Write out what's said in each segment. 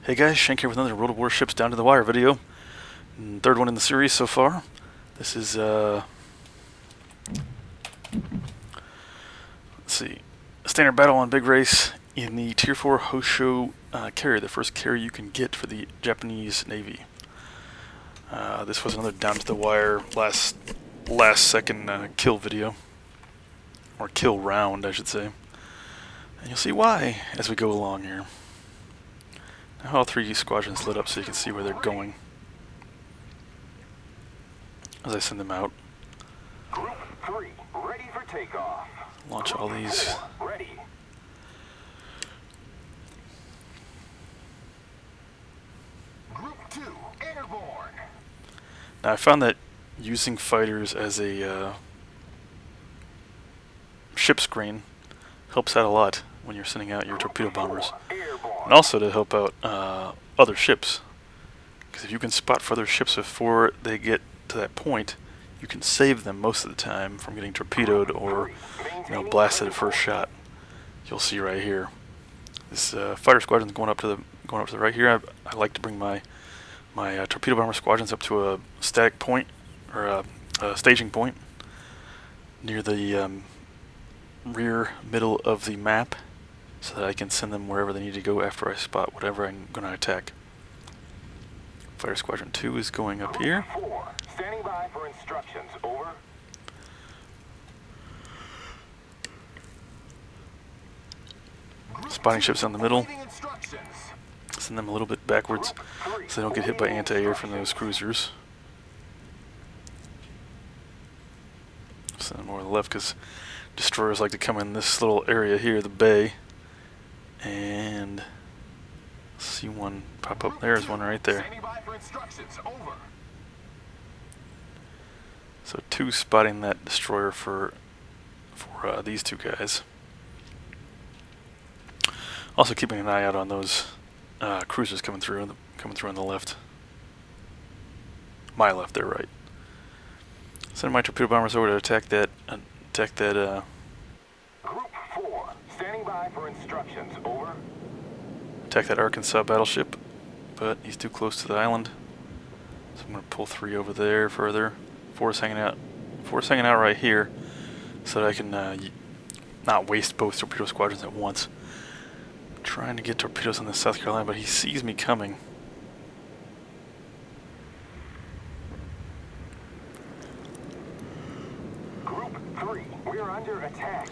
Hey guys, Shank here with another World of Warships Down to the Wire video. Third one in the series so far. This is, let's see, a standard battle on Big Race in the Tier 4 Hosho Carrier, the first carrier you can get for the Japanese Navy. This was another Down to the Wire last second kill video. Or kill round, I should say. And you'll see why as we go along here. Now all three squadrons lit up so you can see where they're going as I send them out. Group 3, ready for takeoff. Launch all these. Ready. Group 2, airborne. Now I found that using fighters as a ship screen helps out a lot when you're sending out your torpedo bombers. And also to help out other ships. Because if you can spot for other ships before they get to that point, you can save them most of the time from getting torpedoed or blasted at first shot. You'll see right here. This fighter squadron's going up to the right here. I like to bring my torpedo bomber squadrons up to a static point or a staging point near the rear middle of the map, so that I can send them wherever they need to go after I spot whatever I'm going to attack. Fighter Squadron 2 is going up here. 4, standing by for instructions. Over. Spotting ships on the middle. Send them a little bit backwards so they don't get hit by anti-air from those cruisers. Send them more to the left because destroyers like to come in this little area here, the bay. And see one pop up. There's one right there. So 2 spotting that destroyer for these 2 guys. Also keeping an eye out on those cruisers coming through on the left. My left, their right. Send my torpedo bombers over to attack that. Group 4, standing by for instructions. Over. Attack that Arkansas battleship, but he's too close to the island. So I'm going to pull 3 over there further. 4's hanging out. 4's hanging out right here, so that I can not waste both torpedo squadrons at once. I'm trying to get torpedoes on the South Carolina, but he sees me coming. We're under attack.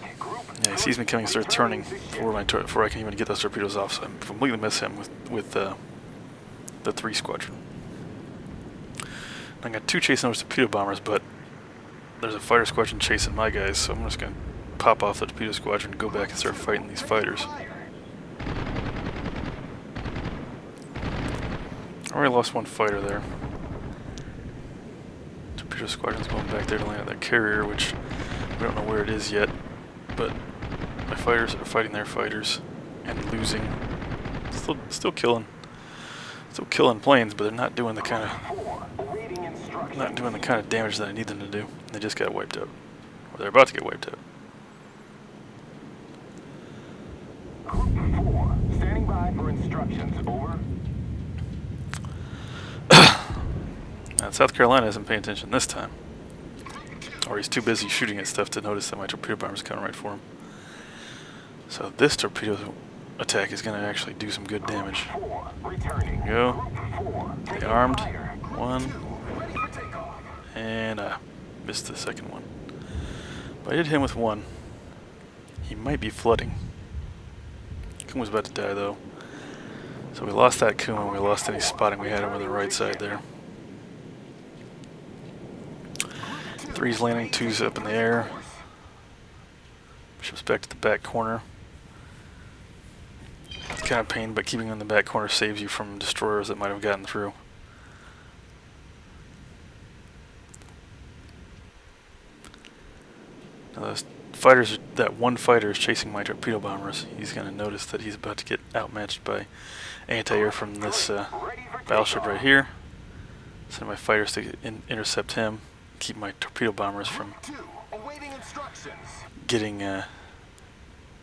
Yeah, he sees me coming and starts turning before I can even get those torpedoes off, so I completely miss him with the 3 squadron. I got 2 chasing those torpedo bombers, but there's a fighter squadron chasing my guys, so I'm just going to pop off the torpedo squadron and go back and start fighting these fighters. I already lost 1 fighter there. Torpedo squadron's going back there to land on that carrier, which we don't know where it is yet, but my fighters are fighting their fighters and losing. Still killing planes, but they're not doing the kind of damage that I need them to do. They just got wiped out, or they're about to get wiped out. Group 4, standing by for instructions. Over. Now, South Carolina isn't paying attention this time. Or he's too busy shooting at stuff to notice that my torpedo bomber's coming right for him. So this torpedo attack is going to actually do some good damage. There we go. They armed. 1. And I missed the second one. But I did hit him with 1. He might be flooding. Coon was about to die though. So we lost that Coon and we lost any spotting we had over the right side there. 3's landing, 2's up in the air. Ship's back to the back corner. It's kind of a pain, but keeping in the back corner saves you from destroyers that might have gotten through. Now that 1 fighter is chasing my torpedo bombers. He's going to notice that he's about to get outmatched by anti-air from this battleship right here. Send my fighters to intercept him. Keep my torpedo bombers from getting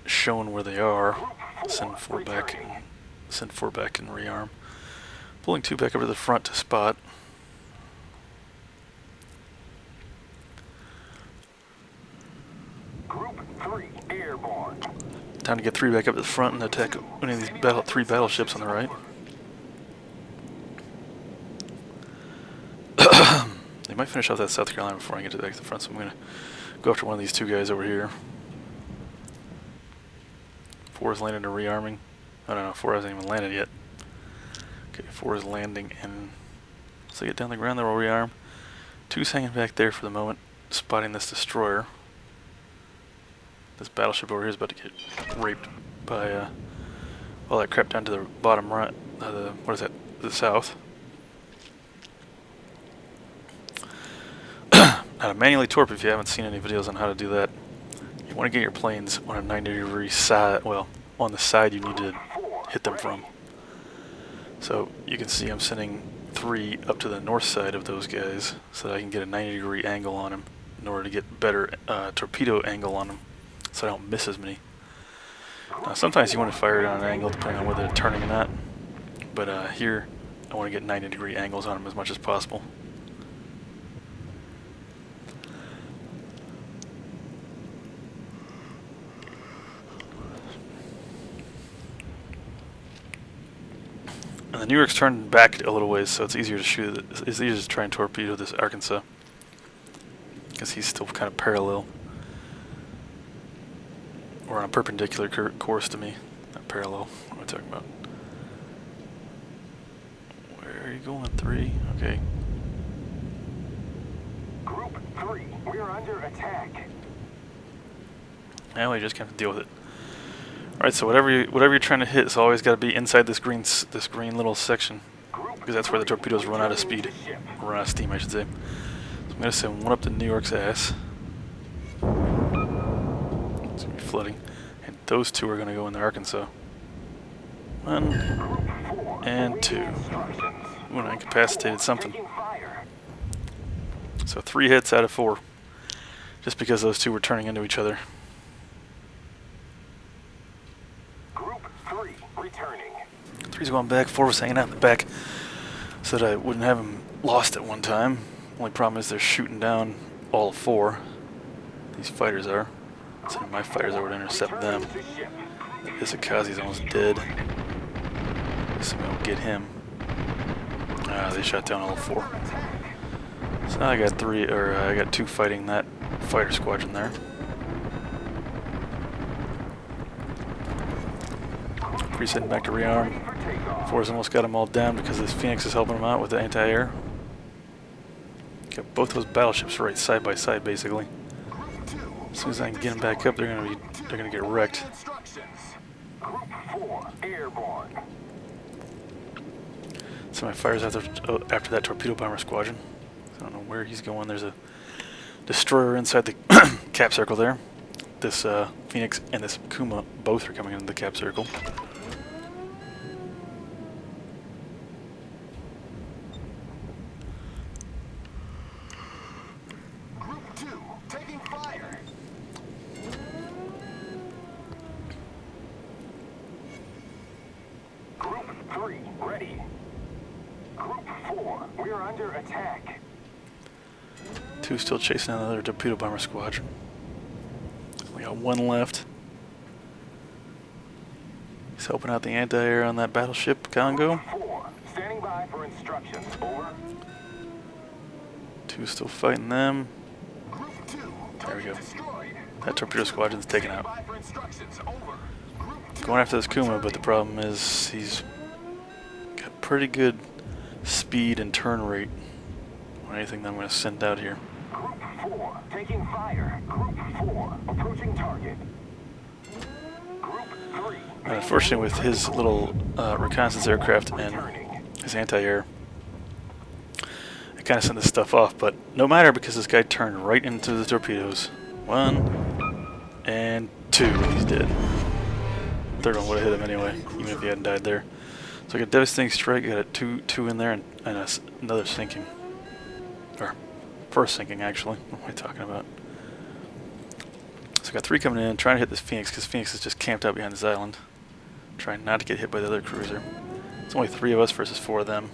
shown where they are. Send 4 back and send 4 back and rearm. Pulling 2 back over to the front to spot. Group 3 airborne. Time to get 3 back up to the front and attack one of these 3 battleships on the right. They might finish off that South Carolina before I get back to the front, so I'm going to go after one of these 2 guys over here. 4 is landing and rearming. I don't know, 4 hasn't even landed yet. Okay, 4 is landing, and once they get down the ground, they'll rearm. 2's hanging back there for the moment, spotting this destroyer. This battleship over here is about to get raped by all that crap down to the bottom right. What is that? The south. Now to manually torp, if you haven't seen any videos on how to do that, you want to get your planes on a 90-degree side. Well, on the side you need to hit them from. So you can see I'm sending 3 up to the north side of those guys so that I can get a 90-degree angle on them in order to get better torpedo angle on them, so I don't miss as many. Now sometimes you want to fire it on an angle depending on whether they're turning or not, but here I want to get 90-degree angles on them as much as possible. And the New York's turned back a little ways, so it's easier to shoot. It's easier to try and torpedo this Arkansas, because he's still kind of parallel, or on a perpendicular course to me. Not parallel. What am I talking about? Where are you going? 3. Okay. Group 3, we are under attack. Now we just have to deal with it. Alright, so whatever you're trying to hit, it's always got to be inside this green little section, because that's where the torpedoes run out of speed, or run out of steam, I should say. So I'm going to send 1 up to New York's ass. It's going to be flooding, and those 2 are going to go in the Arkansas. 1 and 2. Ooh, and I incapacitated something. So 3 hits out of 4, just because those 2 were turning into each other. Returning. 3's going back, 4 was hanging out in the back so that I wouldn't have him lost at one time. Only problem is they're shooting down all 4. These fighters are. So my fighters over to intercept them. Isakazi's almost dead. Somebody will get him. They shot down all 4. So now I got 2 fighting that fighter squadron there. 3's heading back to rearm. 4's almost got them all down because this Phoenix is helping them out with the anti-air. Got both those battleships right side by side, basically. As soon as I can get them back up, they're gonna get wrecked. Group 4 airborne. So my fires after that torpedo bomber squadron. I don't know where he's going. There's a destroyer inside the cap circle there. This Phoenix and this Kuma both are coming into the cap circle. Group 2 taking fire. Group 3 ready. Group 4, we are under attack. 2 still chasing another torpedo bomber squadron. We got 1 left. He's helping out the anti-air on that battleship, Congo. Group 4, standing by for instructions. Over. 2 still fighting them. Group 2, There we go. destroyed. That torpedo squadron's taken out. Standing by for instructions. Over. Group 2, Going after this Kuma, but the problem is he's got pretty good speed and turn rate on anything that I'm going to send out here. Group 4 taking fire. Group 4 approaching target. Group 3. And unfortunately, with his little reconnaissance aircraft and Returning. his anti-air, I kind of sent this stuff off, but no matter, because this guy turned right into the torpedoes. 1 and 2, he's dead. Third one would have hit him anyway, even if he hadn't died there. So I got a devastating strike, got a two in there, and another sinking. Or first sinking, actually. What am I talking about? So I got 3 coming in, trying to hit this Phoenix, because Phoenix is just camped out behind this island. Trying not to get hit by the other cruiser. It's only 3 of us versus 4 of them.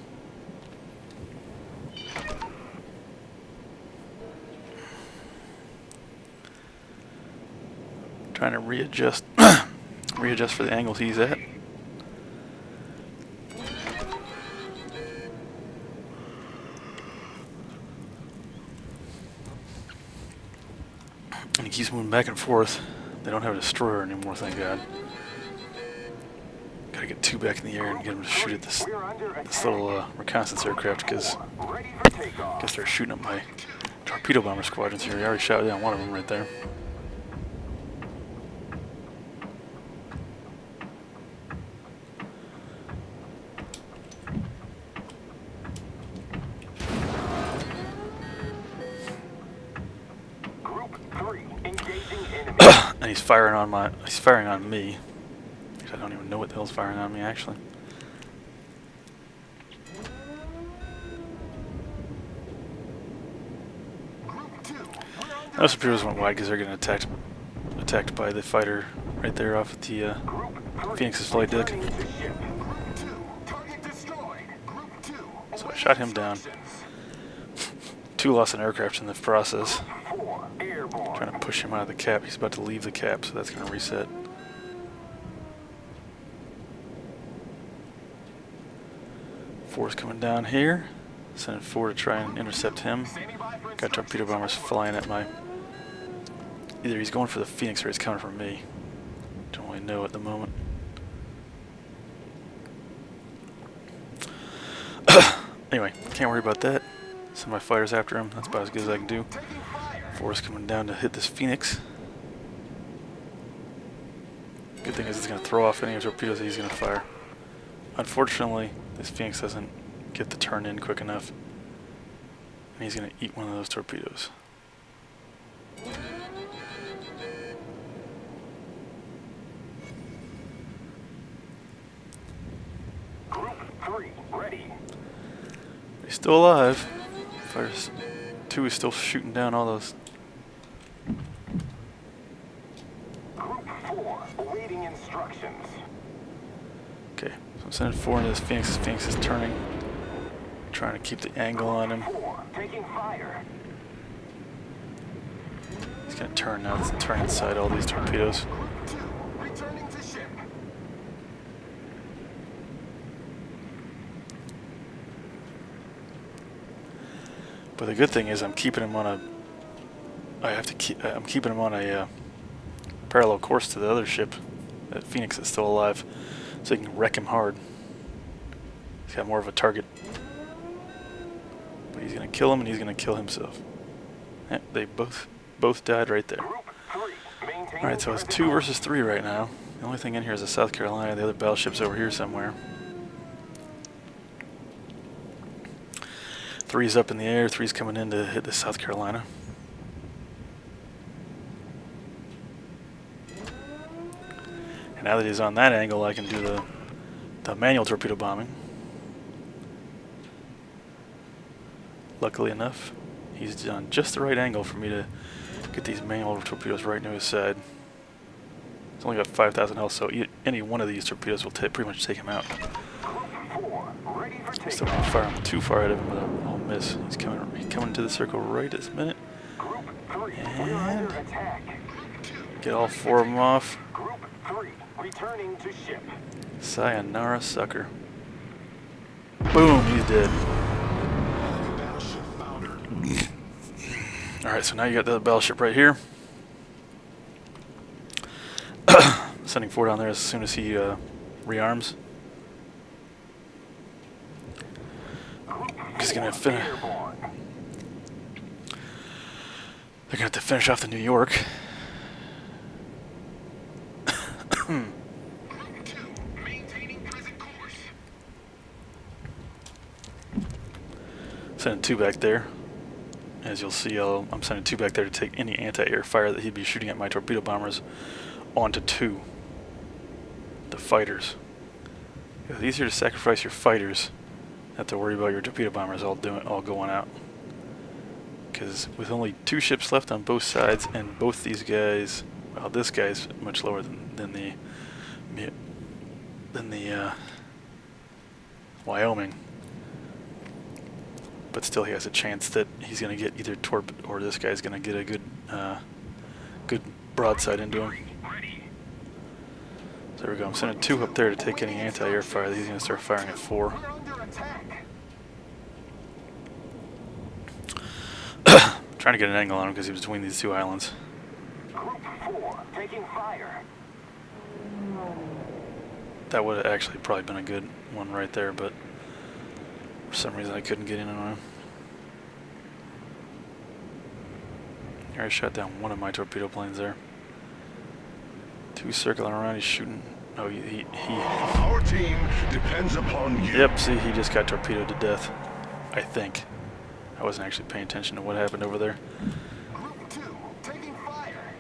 Trying to readjust readjust for the angles he's at. And he keeps moving back and forth. They don't have a destroyer anymore, thank God. Gotta get 2 back in the air and get him to shoot at this little reconnaissance aircraft, because I guess they're shooting at my torpedo bomber squadrons here. I already shot down one of them right there. And he's firing on me. I don't even know what the hell's firing on me, actually. Those torpedoes went wide because they're getting attacked by the fighter right there off at the Phoenix's flight deck. So I shot him down. 2 lost an aircraft in the process. Trying to push him out of the cap. He's about to leave the cap, so that's going to reset. Four's coming down here. Sending 4 to try and intercept him. Got torpedo bombers flying at my... Either he's going for the Phoenix or he's coming for me. Don't really know at the moment. Anyway, can't worry about that. Send my fighters after him. That's about as good as I can do. 4's coming down to hit this Phoenix. Good thing is it's going to throw off any torpedoes that he's going to fire. Unfortunately, this Phoenix doesn't get the turn in quick enough. And he's going to eat one of those torpedoes. Group 3, ready. He's still alive. Fighters 2 is still shooting down all those. Group 4, awaiting instructions. Okay, so I'm sending 4 into this Phoenix. This Phoenix is turning. Trying to keep the angle on him. 4, taking fire. He's going to turn now. Let's turn inside all these torpedoes. Group 2, returning to ship. But the good thing is I'm keeping him on a... I'm keeping him on a parallel course to the other ship. That Phoenix is still alive. So he can wreck him hard. He's got more of a target. But he's going to kill him and he's going to kill himself. Yeah, they both died right there. Alright, so it's 2 versus 3 right now. The only thing in here is the South Carolina. The other battleship's over here somewhere. 3's up in the air. 3's coming in to hit the South Carolina. And now that he's on that angle, I can do the manual torpedo bombing. Luckily enough, he's on just the right angle for me to get these manual torpedoes right into his side. He's only got 5,000 health, so any one of these torpedoes will pretty much take him out. Still can't fire him too far ahead of him, but I'll miss. He's coming to the circle right this minute. And get all 4 of them off. Returning to ship. Sayonara, sucker. Boom, he's dead. Alright, so now you got the battleship right here. Sending 4 down there as soon as he rearms. He's gonna finish. They're gonna have to finish off the New York. Sending 2 back there. As you'll see, I'm sending 2 back there to take any anti-air fire that he'd be shooting at my torpedo bombers onto 2. The fighters. It's easier to sacrifice your fighters than have to worry about your torpedo bombers all going out. Because with only 2 ships left on both sides, and both these guys, well, this guy's much lower than the than the Wyoming. But still, he has a chance that he's going to get either torp or this guy's going to get a good broadside into him. So there we go. I'm sending 2 up there to take any anti-air fire. He's going to start firing at 4. Trying to get an angle on him because he was between these 2 islands. Group 4 taking fire. That would have actually probably been a good one right there, but for some reason I couldn't get in on him. Here I shot down one of my torpedo planes there. 2 circling around, he's shooting. Oh, he Our team depends upon you. Yep, see, he just got torpedoed to death. I think. I wasn't actually paying attention to what happened over there. Group 2 taking fire.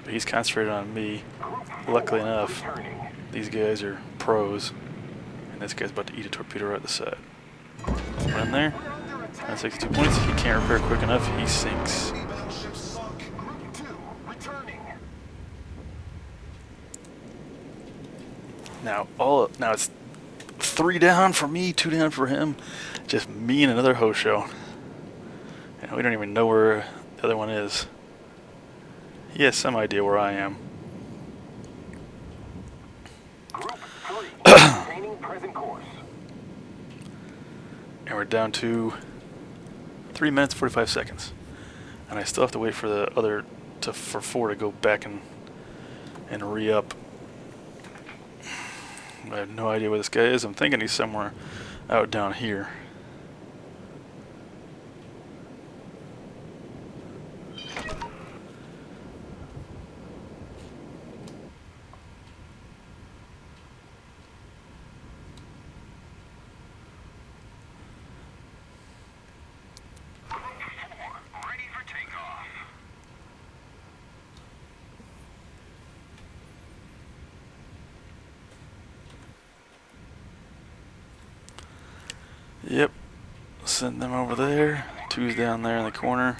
But he's concentrated on me. Luckily enough, these guys are pros. And this guy's about to eat a torpedo right at the side. Run there. 162 points. He can't repair quick enough. He sinks. Group 2 returning. Now it's 3 down for me, 2 down for him. Just me and another Hosho. And we don't even know where the other one is. He has some idea where I am. Group 3 maintaining present course. And we're down to 3 minutes 45 seconds. And I still have to wait for the other for 4 to go back and re-up. I have no idea where this guy is. I'm thinking he's somewhere out down here. Ready for takeoff. Yep. Send them over there. 2's down there in the corner.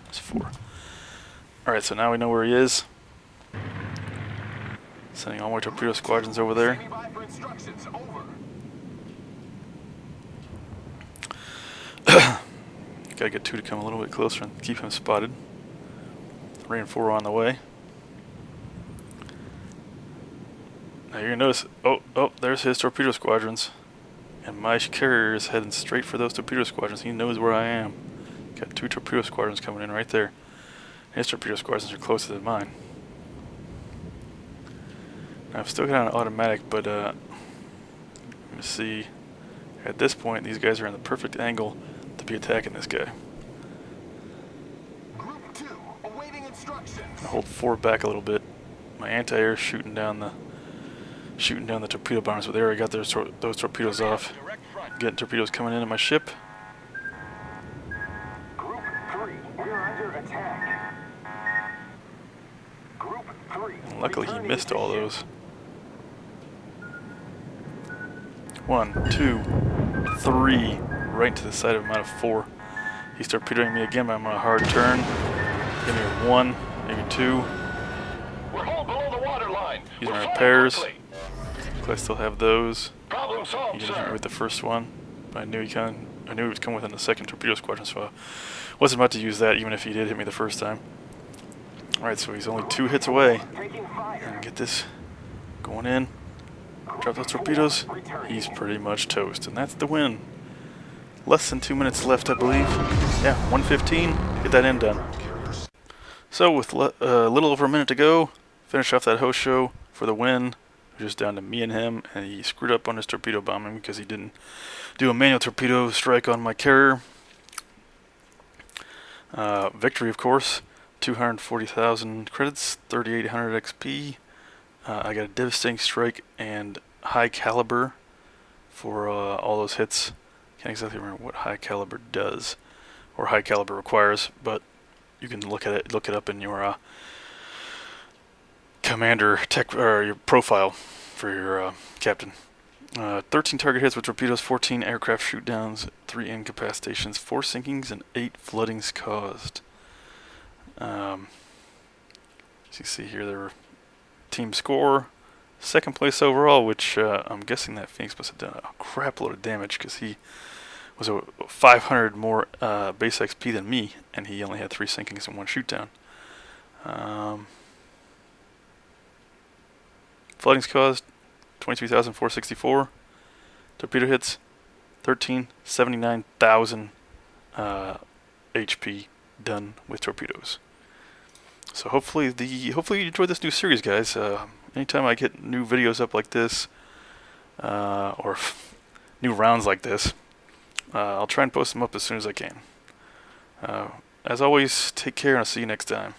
That's 4. Alright, so now we know where he is. Sending all my torpedo squadrons over there. Standing by for instructions. Over. Gotta get 2 to come a little bit closer and keep him spotted. 3 and 4 are on the way. Now you're gonna notice, oh, there's his torpedo squadrons. And my carrier is heading straight for those torpedo squadrons. He knows where I am. Got 2 torpedo squadrons coming in right there. His torpedo squadrons are closer than mine. Now I've still got it on automatic, but let me see. At this point, these guys are in the perfect angle to be attacking this guy. Group 2 awaiting instructions. I hold 4 back a little bit. My anti-air is shooting down the torpedo bombers, but they already got those torpedoes off. Getting torpedoes coming into my ship. Group 3, we're under attack. Group 3. And luckily he returning missed to all ship. those. 1, 2, 3, right into the side of him out of 4. He's torpedoing me again, but I'm on a hard turn. Give me a 1, maybe 2. We're all below the water line. These are my repairs. I still have those. Problem He solved, didn't hit me sir. with the first one, but I knew he would come within the second torpedo squadron, so I wasn't about to use that, even if he did hit me the first time. All right, so he's only 2 hits away. Taking fire. And get this going in. Drop those torpedoes. He's pretty much toast, and that's the win. Less than 2 minutes left, I believe. Yeah, 1:15. Get that end done. So with a little over a minute to go, finish off that Hosho for the win. Just down to me and him, and he screwed up on his torpedo bombing because he didn't do a manual torpedo strike on my carrier. Victory, of course. 240,000 credits, 3,800 XP. I got a devastating strike and high caliber for all those hits. Can't exactly remember what high caliber does or high caliber requires, but you can look it up in your commander tech or your profile for your captain. 13 target hits with torpedoes, 14 aircraft shoot downs, 3 incapacitations, 4 sinkings, and 8 floodings caused. As you see here, there were team score second place overall, which I'm guessing that Phoenix must have done a crap load of damage because he was a 500 more base XP than me, and he only had 3 sinkings and 1 shoot-down. Floodings caused 23,464. Torpedo hits 79,000 HP done with torpedoes. So hopefully you enjoyed this new series, guys. Anytime I get new videos up like this, or new rounds like this, I'll try and post them up as soon as I can. As always, take care and I'll see you next time.